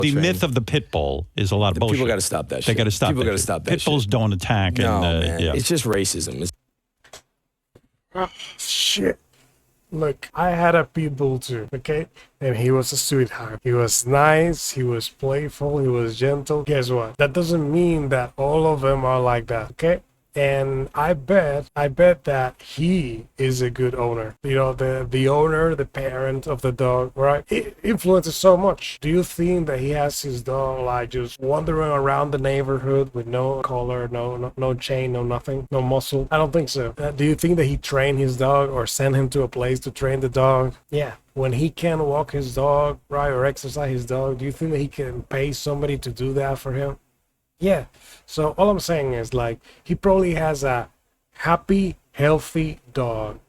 The myth of the pit bull is a lot of bullshit. People got to stop that shit. They got to stop People that got to shit. stop that Pit bulls shit. don't attack. No, and, man. It's just racism. Shit. Look, I had a pit bull too, okay? And he was a sweetheart. He was nice, he was playful, he was gentle. Guess what? That doesn't mean that all of them are like that, okay? And I bet that he is a good owner. You know, the owner, the parent of the dog, right? It influences so much. Do you think that he has his dog like just wandering around the neighborhood with no collar, no chain, no nothing, no muscle? I don't think so. Do you think that he trained his dog or sent him to a place to train the dog? Yeah. When he can walk his dog, right, or exercise his dog, do you think that he can pay somebody to do that for him? Yeah. So all I'm saying is, like, he probably has a happy, healthy dog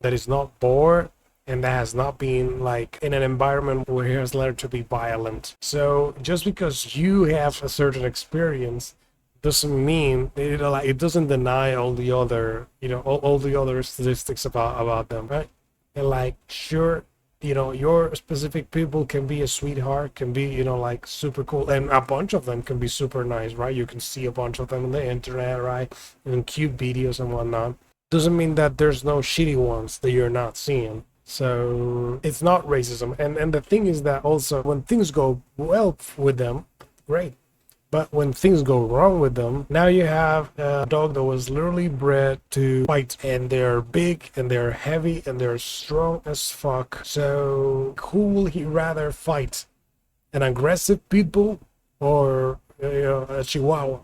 that is not bored and that has not been like in an environment where he has learned to be violent. So just because you have a certain experience doesn't mean, you know, like, it doesn't deny all the other, you know, all the other statistics about them, right? And like, sure, you know, your specific people can be a sweetheart, can be, you know, like super cool, and a bunch of them can be super nice, right? You can see a bunch of them on the internet, right? And cute videos and whatnot. Doesn't mean that there's no shitty ones that you're not seeing. So it's not racism. And the thing is that also when things go well with them, great. But when things go wrong with them, now you have a dog that was literally bred to fight, and they're big and they're heavy and they're strong as fuck. So who will he rather fight? An aggressive pit bull or, you know, a chihuahua?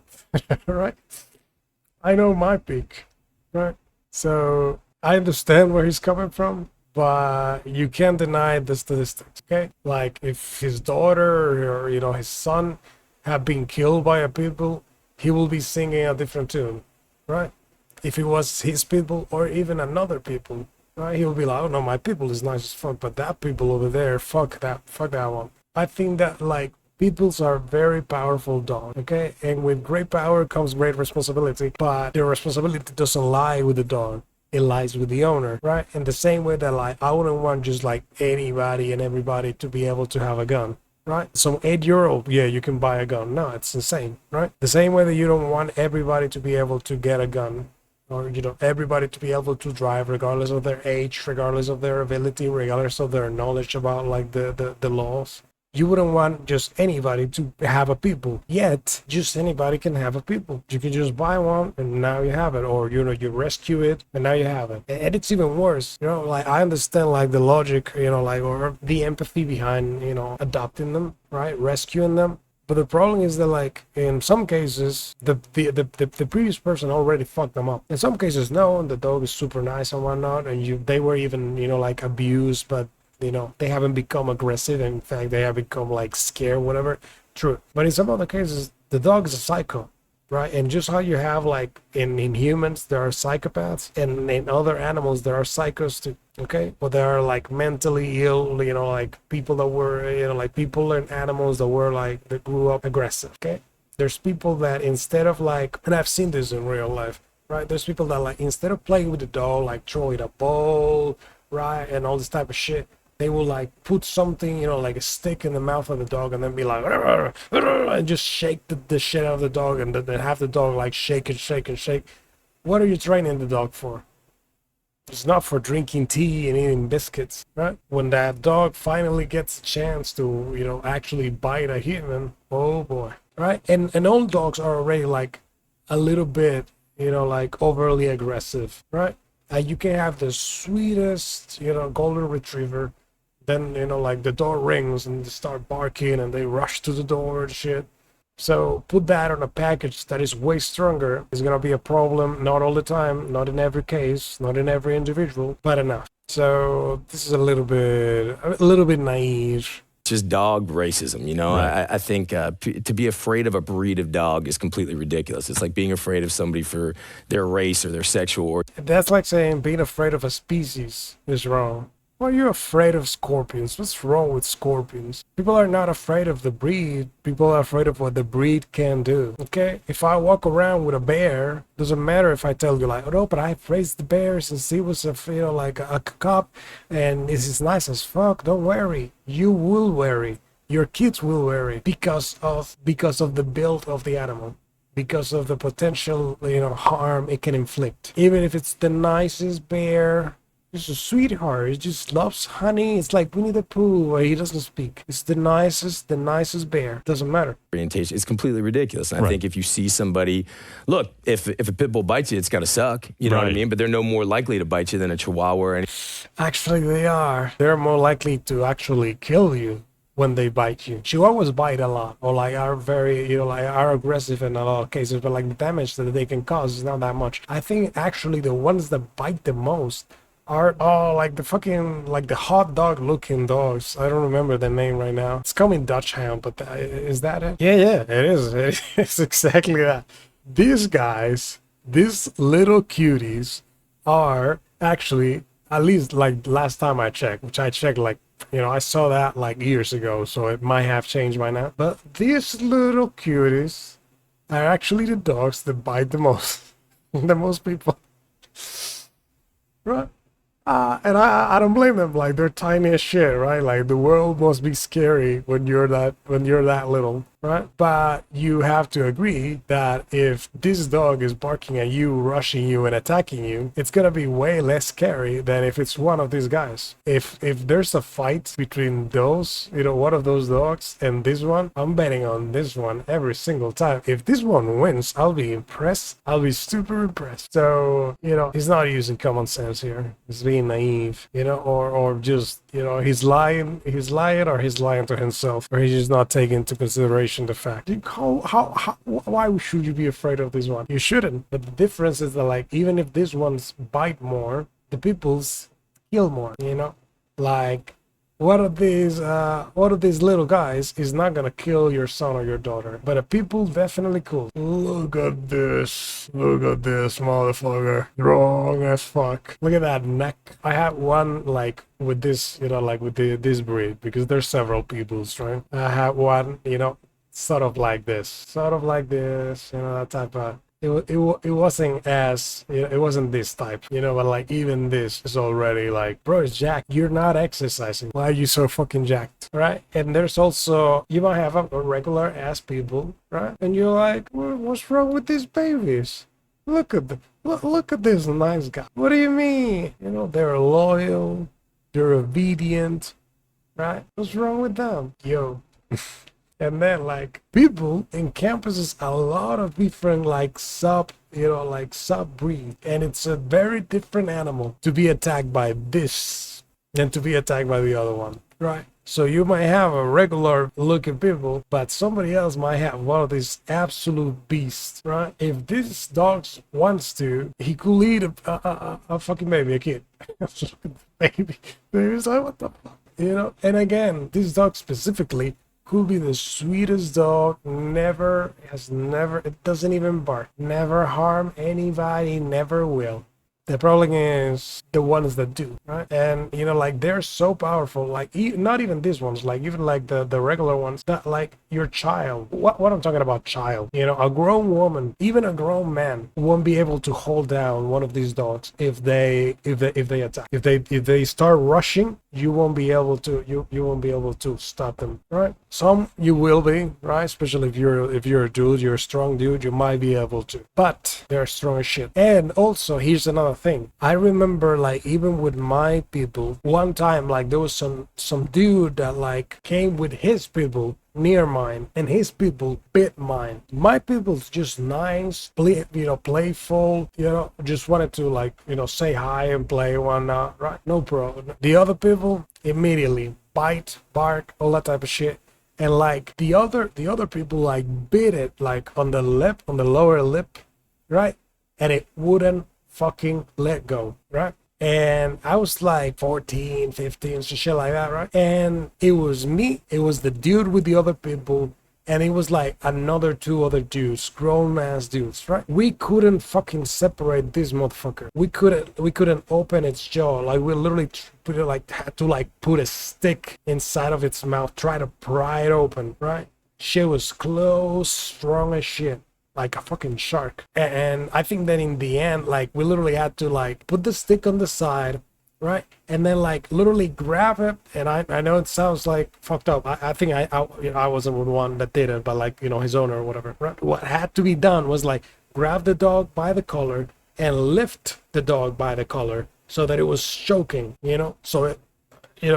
Right? I know my pick, right? So I understand where he's coming from, but you can't deny the statistics, okay? Like, if his daughter or, you know, his son have been killed by a pit bull, he will be singing a different tune, right? If it was his pit bull or even another pit bull, right? He will be like, oh no, my pit bull is nice as fuck, but that pit bull over there, fuck that one. I think that, like, pit bulls are very powerful dogs, okay? And with great power comes great responsibility, but the responsibility doesn't lie with the dog. It lies with the owner, right? In the same way that, like, I wouldn't want just like anybody and everybody to be able to have a gun, right? Some 8-year-old, yeah, you can buy a gun. No, it's insane, right? The same way that you don't want everybody to be able to get a gun, or, you know, everybody to be able to drive regardless of their age, regardless of their ability, regardless of their knowledge about like the laws. You wouldn't want just anybody to have a pit bull. Yet, just anybody can have a pit bull. You can just buy one and now you have it. Or, you know, you rescue it and now you have it. And it's even worse. You know, like, I understand like the logic, you know, like, or the empathy behind, you know, adopting them, right? Rescuing them. But the problem is that, like, in some cases, the previous person already fucked them up. In some cases, no, the dog is super nice and whatnot, and they were even, you know, like, abused, but, you know, they haven't become aggressive. In fact, they have become like scared, whatever. True. But in some other cases, the dog is a psycho, right? And just how you have, like, in humans, there are psychopaths, and in other animals, there are psychos too, okay? But there are, like, mentally ill, you know, like, people that were, you know, like, people and animals that were, like, that grew up aggressive, okay? There's people that instead of, like, and I've seen this in real life, right? There's people that, like, instead of playing with the dog, like, throw it a ball, right? And all this type of shit, they will, like, put something, you know, like a stick in the mouth of the dog and then be like, and just shake the shit out of the dog, and then have the dog, like, shake and shake and shake. What are you training the dog for? It's not for drinking tea and eating biscuits, right? When that dog finally gets a chance to, you know, actually bite a human, oh boy, right? And all dogs are already, like, a little bit, you know, like, overly aggressive, right? You can have the sweetest, you know, golden retriever. Then, you know, like, the door rings and they start barking and they rush to the door and shit. So put that on a package that is way stronger. It's going to be a problem, not all the time, not in every case, not in every individual, but enough. So this is a little bit naive. Just dog racism, you know. Right. I think to be afraid of a breed of dog is completely ridiculous. It's like being afraid of somebody for their race or their sexual origin. That's like saying being afraid of a species is wrong. Why are you afraid of scorpions? What's wrong with scorpions? People are not afraid of the breed. People are afraid of what the breed can do. Okay? If I walk around with a bear, doesn't matter if I tell you, like, oh no, but I've raised the bear since he was a, you know, like a cub, and this is nice as fuck. Don't worry. You will worry. Your kids will wear it because of the build of the animal, because of the potential, harm it can inflict. Even if it's the nicest bear, it's a sweetheart. He just loves honey. It's like Winnie the Pooh, where he doesn't speak. It's the nicest bear. Doesn't matter. Orientation is completely ridiculous. And I think if you see somebody, look, if a pit bull bites you, it's gotta suck. You know what I mean? But they're no more likely to bite you than a chihuahua. Actually, they are. They're more likely to actually kill you when they bite you. Chihuahuas bite a lot, or like are very, are aggressive in a lot of cases, but like the damage that they can cause is not that much. I think actually the ones that bite the most are like the hot dog looking dogs. I don't remember the name right now. It's coming Dachshund, but is that it? Yeah, it is. It's exactly that. These guys, these little cuties, are actually, at least like last time I checked, which I checked like, I saw that like years ago, so it might have changed by now. But these little cuties are actually the dogs that bite the most, the most people. Right? And I don't blame them. Like, they're tiny as shit, right? Like, the world must be scary when you're that little, right? But you have to agree that if this dog is barking at you, rushing you, and attacking you, it's gonna be way less scary than if it's one of these guys. If there's a fight between those, one of those dogs and this one, I'm betting on this one every single time. If this one wins, I'll be impressed. I'll be super impressed. So, he's not using common sense here. He's being naive, or just, he's lying or he's lying to himself, or he's just not taking into consideration the fact. Why should you be afraid of this one? You shouldn't. But the difference is that, like, even if these ones bite more, the people's kill more, like, one of these little guys is not gonna kill your son or your daughter, but a people definitely could. Look at this motherfucker, strong as fuck. Look at that neck. I had one like with this, with this breed, because there's several peoples, right? I had one, sort of like this, that type of. It wasn't as, it wasn't this type, but like even this is already like, bro, it's jacked. You're not exercising. Why are you so fucking jacked, right? And there's also, you might have a regular ass people, right? And you're like, what's wrong with these babies? Look at them. Look at this nice guy. What do you mean? They're loyal, they're obedient, right? What's wrong with them? Yo. And then, like, people encompasses a lot of different, like, sub breed. And it's a very different animal to be attacked by this than to be attacked by the other one, right? So you might have a regular looking people, but somebody else might have one of these absolute beasts, right? If this dog wants to, he could eat a fucking baby, a kid. Baby. Baby's like, what the fuck? And again, this dog specifically could be the sweetest dog, it doesn't even bark, never harm anybody, never will. The problem is the ones that do, right? And, like, they're so powerful, like, not even these ones, like, even, like, the regular ones, that, like, your child, what I'm talking about, child, a grown woman, even a grown man won't be able to hold down one of these dogs if they attack. If they start rushing, you won't be able to stop them, right? Some you will be, right? Especially if you're a dude, you're a strong dude, you might be able to, but they're strong as shit. And also, here's another thing. I remember, like, even with my people, one time, like, there was some dude that, like, came with his people near mine, and his people bit mine. My people's just nice, playful, just wanted to, like, say hi and play and whatnot, right? No problem. The other people immediately bite, bark, all that type of shit. And, like, the other people, like, bit it, like, on the lower lip, right? And it wouldn't fucking let go, right? And I was like 14, 15, some shit like that, right? And it was me, it was the dude with the other people, and it was like another two other dudes, grown ass dudes, right? We couldn't fucking separate this motherfucker. We couldn't open its jaw. Like, we literally had to put a stick inside of its mouth, try to pry it open, right? Shit was close, strong as shit, like a fucking shark. And I think that in the end, like, we literally had to, like, put the stick on the side, right? And then like literally grab it. And I know it sounds like fucked up. I think I wasn't the one that did it, but like, his owner or whatever, right? What had to be done was like grab the dog by the collar and lift the dog by the collar so that it was choking, so it,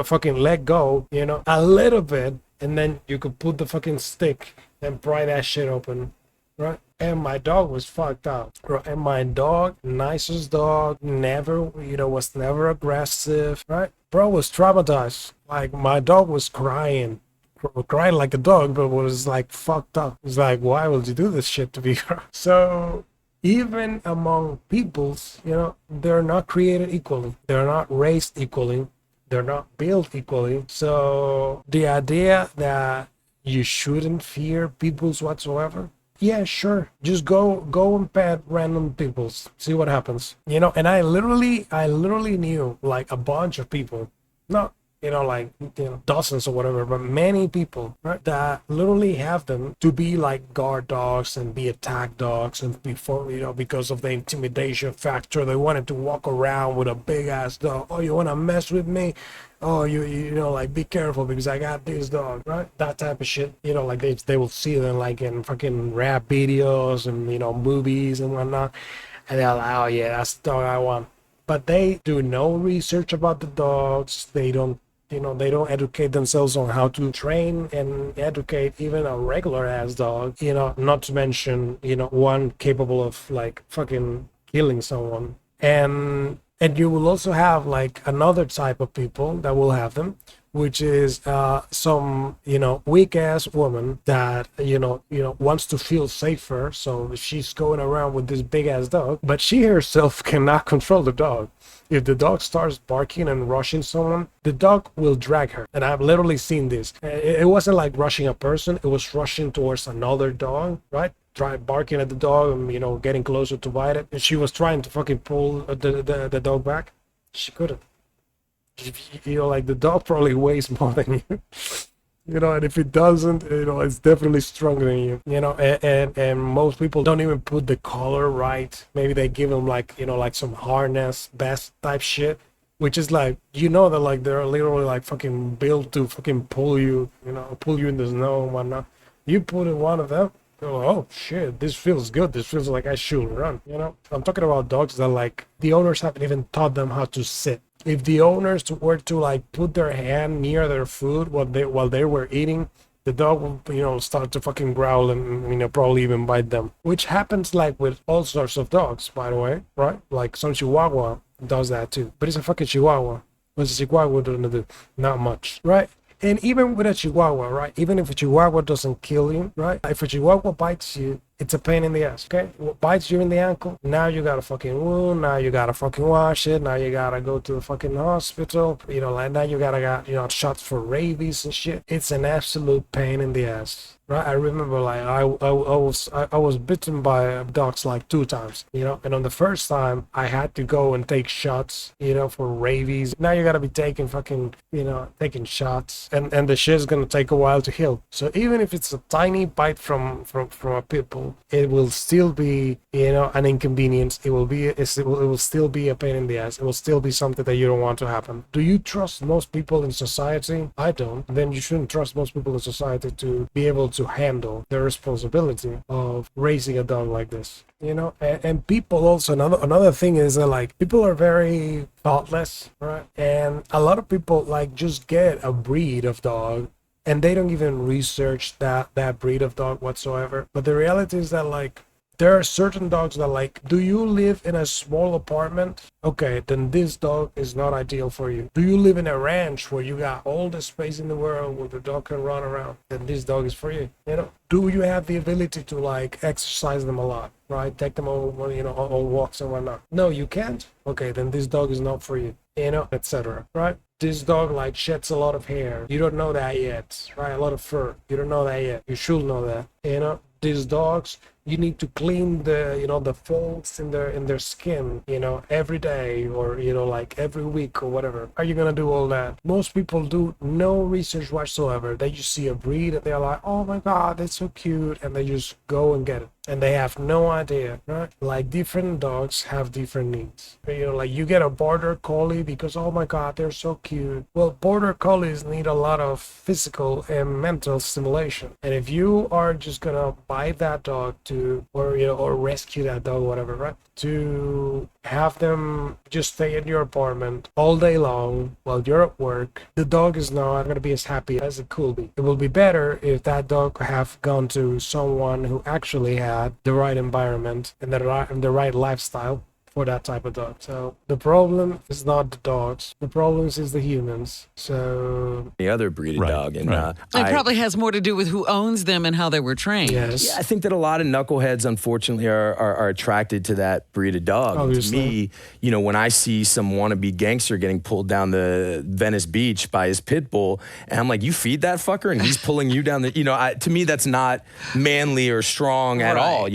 fucking let go, a little bit, and then you could put the fucking stick and pry that shit open, right? And my dog was fucked up, right? And my dog, nicest dog, never, was never aggressive, right? Bro was traumatized. Like, my dog was crying like a dog, but was like fucked up. It's like, why would you do this shit to me? So even among peoples, they're not created equally. They're not raised equally. They're not built equally. So the idea that you shouldn't fear peoples whatsoever, yeah, sure. Just go and pet random peoples. See what happens. And I literally knew like a bunch of people, not like dozens or whatever, but many people, right, that literally have them to be like guard dogs and be attack dogs, and before because of the intimidation factor, they wanted to walk around with a big ass dog. Oh, you want to mess with me? Oh, you like, be careful because I got this dog, right? That type of shit. Like they will see them like in fucking rap videos and movies and whatnot, and they're like, oh yeah, that's the dog I want. But they do no research about the dogs. They don't educate themselves on how to train and educate even a regular ass dog, not to mention, one capable of like fucking killing someone. And you will also have like another type of people that will have them, which is some weak ass woman that wants to feel safer, so she's going around with this big ass dog, but she herself cannot control the dog. If the dog starts barking and rushing someone, the dog will drag her. And I've literally seen this. It wasn't like rushing a person, it was rushing towards another dog, right? Barking at the dog and getting closer to bite it. And she was trying to fucking pull the dog back. She couldn't. Like, the dog probably weighs more than you. And if it doesn't, it's definitely stronger than you. And most people don't even put the collar right. Maybe they give them like like some harness vest type shit, which is like, that like they're literally like fucking built to fucking pull you in the snow and whatnot. You put in one of them, oh shit, this feels good. This feels like I should run. I'm talking about dogs that like the owners haven't even taught them how to sit. If the owners were to like put their hand near their food while they were eating, the dog will start to fucking growl and probably even bite them. Which happens like with all sorts of dogs, by the way, right? Like some Chihuahua does that too, but it's a fucking Chihuahua. What's a Chihuahua gonna do? Not much, right? And even with a Chihuahua, right? Even if a Chihuahua doesn't kill you, right? If a Chihuahua bites you, it's a pain in the ass, okay? Bites you in the ankle, now you got a fucking wound, now you gotta fucking wash it, now you gotta go to the fucking hospital, like now you gotta get, shots for rabies and shit. It's an absolute pain in the ass, right? I remember like I was bitten by dogs like 2 times, and on the first time I had to go and take shots, for rabies. Now you gotta be taking fucking, taking shots, and the shit's gonna take a while to heal. So even if it's a tiny bite from a pit bull, it will still be an inconvenience. It will still be a pain in the ass. It will still be something that you don't want to happen. Do you trust most people in society? I don't. Then you shouldn't trust most people in society to be able to handle the responsibility of raising a dog like this. And people also, another thing is that like people are very thoughtless, right? And a lot of people like just get a breed of dog and they don't even research that breed of dog whatsoever. But the reality is that like there are certain dogs that like, do you live in a small apartment? Okay, then this dog is not ideal for you. Do you live in a ranch where you got all the space in the world where the dog can run around? Then this dog is for you. Do you have the ability to like exercise them a lot, right? Take them on walks and whatnot? No, you can't. Okay, then this dog is not for you, etc. Right? This dog like sheds a lot of hair. You don't know that yet, right? A lot of fur. You don't know that yet. You should know that. These dogs you need to clean the folds in their skin, every day, or like every week or whatever. Are you gonna do all that? Most people do no research whatsoever. They just see a breed and they're like, oh my god, that's so cute, and they just go and get it. And they have no idea, right? Like, different dogs have different needs. Like, you get a border collie because, oh my god, they're so cute. Well, border collies need a lot of physical and mental stimulation. And if you are just gonna buy that dog or rescue that dog, whatever, right? To have them just stay in your apartment all day long while you're at work, the dog is not going to be as happy as it could be. It will be better if that dog have gone to someone who actually had the right environment and the right lifestyle for that type of dog. So the problem is not the dogs. The problem is the humans. So the other breed of dog. And it probably has more to do with who owns them and how they were trained. yes. yeah, I think that a lot of knuckleheads, unfortunately, are attracted to that breed of dog. Obviously. To me, when I see some wannabe gangster getting pulled down the Venice Beach by his pit bull, and I'm like, you feed that fucker, and he's pulling you down to me, that's not manly or strong at all.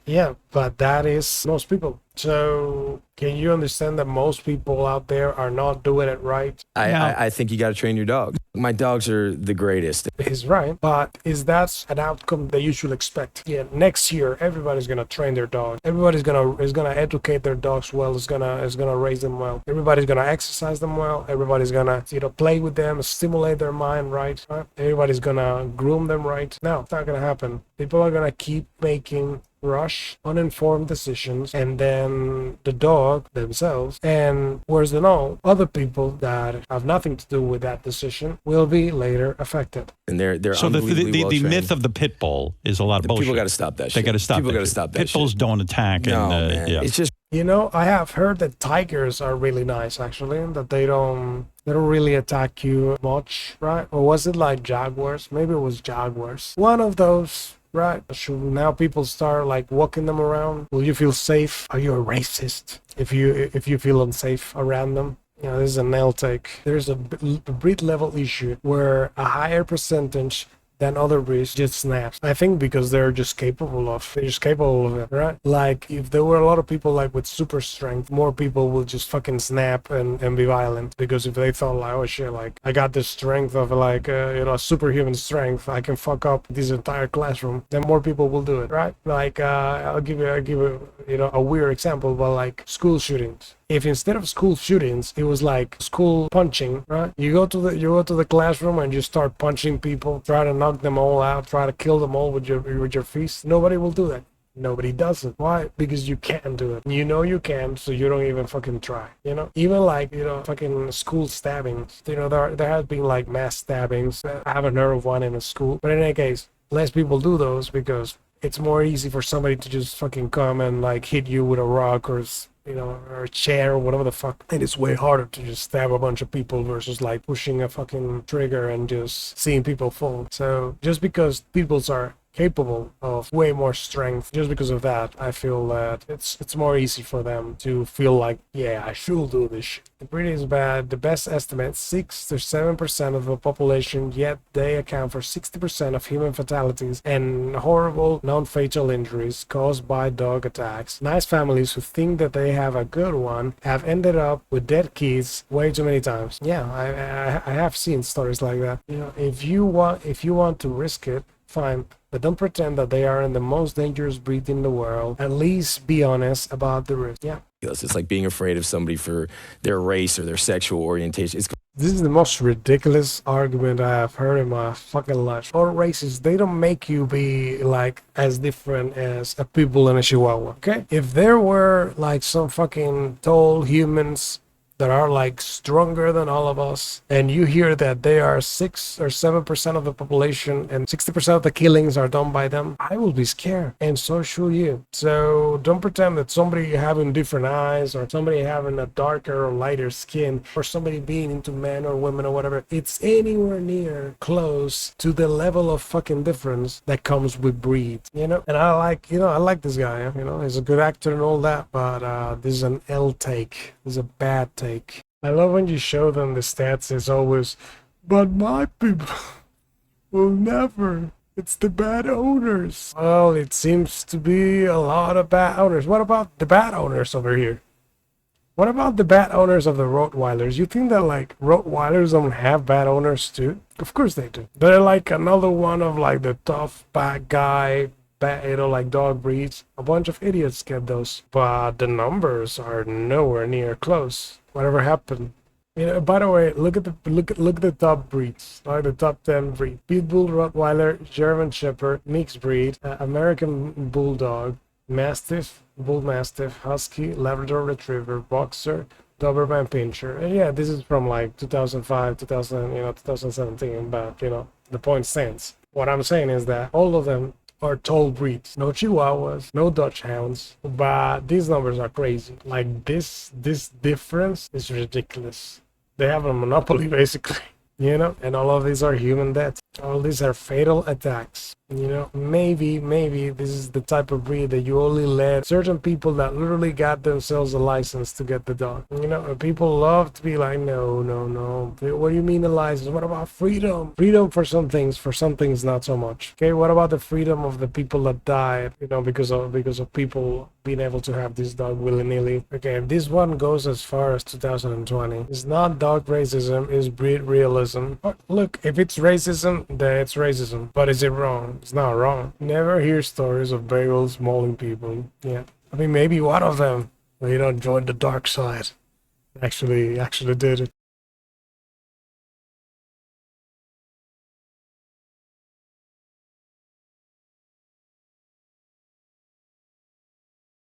Yeah, but that is most people. So can you understand that most people out there are not doing it right? I think you got to train your dog. My dogs are the greatest. He's right, but is that an outcome that you should expect? Yeah, next year everybody's gonna train their dog. Everybody's gonna educate their dogs well. Is gonna raise them well. Everybody's gonna exercise them well. Everybody's gonna play with them, stimulate their mind right. Everybody's gonna groom them right. No, it's not gonna happen. People are gonna keep making rush, uninformed decisions, and then the dog themselves, and worse than all, other people that have nothing to do with that decision will be later affected. And they're so unbelievably the myth of the pit bull is a lot of bullshit. People got to stop that shit. They got to stop. People got to stop that Pit bulls don't attack. No, and, man. Yeah. It's just I have heard that tigers are really nice, actually, that they don't really attack you much, right? Or was it like jaguars? Maybe it was jaguars. One of those. Right. Should now people start like walking them around? Will you feel safe? Are you a racist if you feel unsafe around them? This is an L take. There's a breed level issue where a higher percentage than other breeds just snaps. I think because they're just capable of it, right? Like, if there were a lot of people like with super strength, more people will just fucking snap and be violent, because if they thought like, oh shit, like I got the strength of like superhuman strength, I can fuck up this entire classroom, then more people will do it, right? Like I'll give you a weird example, but like school shootings. If instead of school shootings, it was like school punching, right? You go to the classroom and you start punching people, try to knock them all out, try to kill them all with your fists. Nobody will do that. Nobody does it. Why? Because you can't do it. You can, so you don't even fucking try. Even like fucking school stabbings. There has been like mass stabbings. I haven't heard of one in a school, but in any case, less people do those because it's more easy for somebody to just fucking come and like hit you with a rock or or a chair or whatever the fuck. And it's way harder to just stab a bunch of people versus like pushing a fucking trigger and just seeing people fall. So just because people are capable of way more strength, just because of that, I feel that it's more easy for them to feel like, yeah, I should do this shit. The breed is bad. The best estimate, 6 to 7% of the population, yet they account for 60% of human fatalities and horrible non-fatal injuries caused by dog attacks. Nice families who think that they have a good one have ended up with dead kids way too many times. Yeah, I have seen stories like that. If you want to risk it, fine, but don't pretend that they are in the most dangerous breed in the world. At least be honest about the risk. Yeah. It's like being afraid of somebody for their race or their sexual orientation. This is the most ridiculous argument I have heard in my fucking life. All races, they don't make you be like as different as a pit bull and a chihuahua, okay? If there were like some fucking tall humans that are like stronger than all of us, and you hear that they are 6 or 7% of the population and 60% of the killings are done by them, I will be scared, and so should you. So don't pretend that somebody having different eyes or somebody having a darker or lighter skin or somebody being into men or women or whatever, it's anywhere near close to the level of fucking difference that comes with breed, And I like this guy, he's a good actor and all that, but this is an L take. This is a bad take. I love when you show them the stats. It's always, but my people will never, It's the bad owners. Well, it seems to be a lot of bad owners. What about the bad owners over here? What about the bad owners of the Rottweilers? You think that like Rottweilers don't have bad owners too? Of course they do. They're like another one of like the tough bad guy, bad, like dog breeds. A bunch of idiots get those, but the numbers are nowhere near close. Whatever happened? By the way, look at the top breeds, like the top 10 breeds: Pitbull, Rottweiler, German Shepherd, mixed breed, American Bulldog, Mastiff, Bull Mastiff, Husky, Labrador Retriever, Boxer, Doberman Pinscher. And yeah, this is from like 2005, 2017, but the point stands. What I'm saying is that all of them are tall breeds. No Chihuahuas, no Dachshunds, but these numbers are crazy. Like this difference is ridiculous. They have a monopoly basically, and all of these are human deaths. All these are fatal attacks. Maybe this is the type of breed that you only let certain people that literally got themselves a license to get the dog. People love to be like, no. What do you mean a license? What about freedom? Freedom for some things not so much. Okay, what about the freedom of the people that died, because of people being able to have this dog willy-nilly? Okay, this one goes as far as 2020. It's not dog racism, it's breed realism. But look, if it's racism, then it's racism. But is it wrong? It's not wrong. Never hear stories of beagles mauling people. Yeah. I mean, maybe one of them, joined the dark side. Actually did it.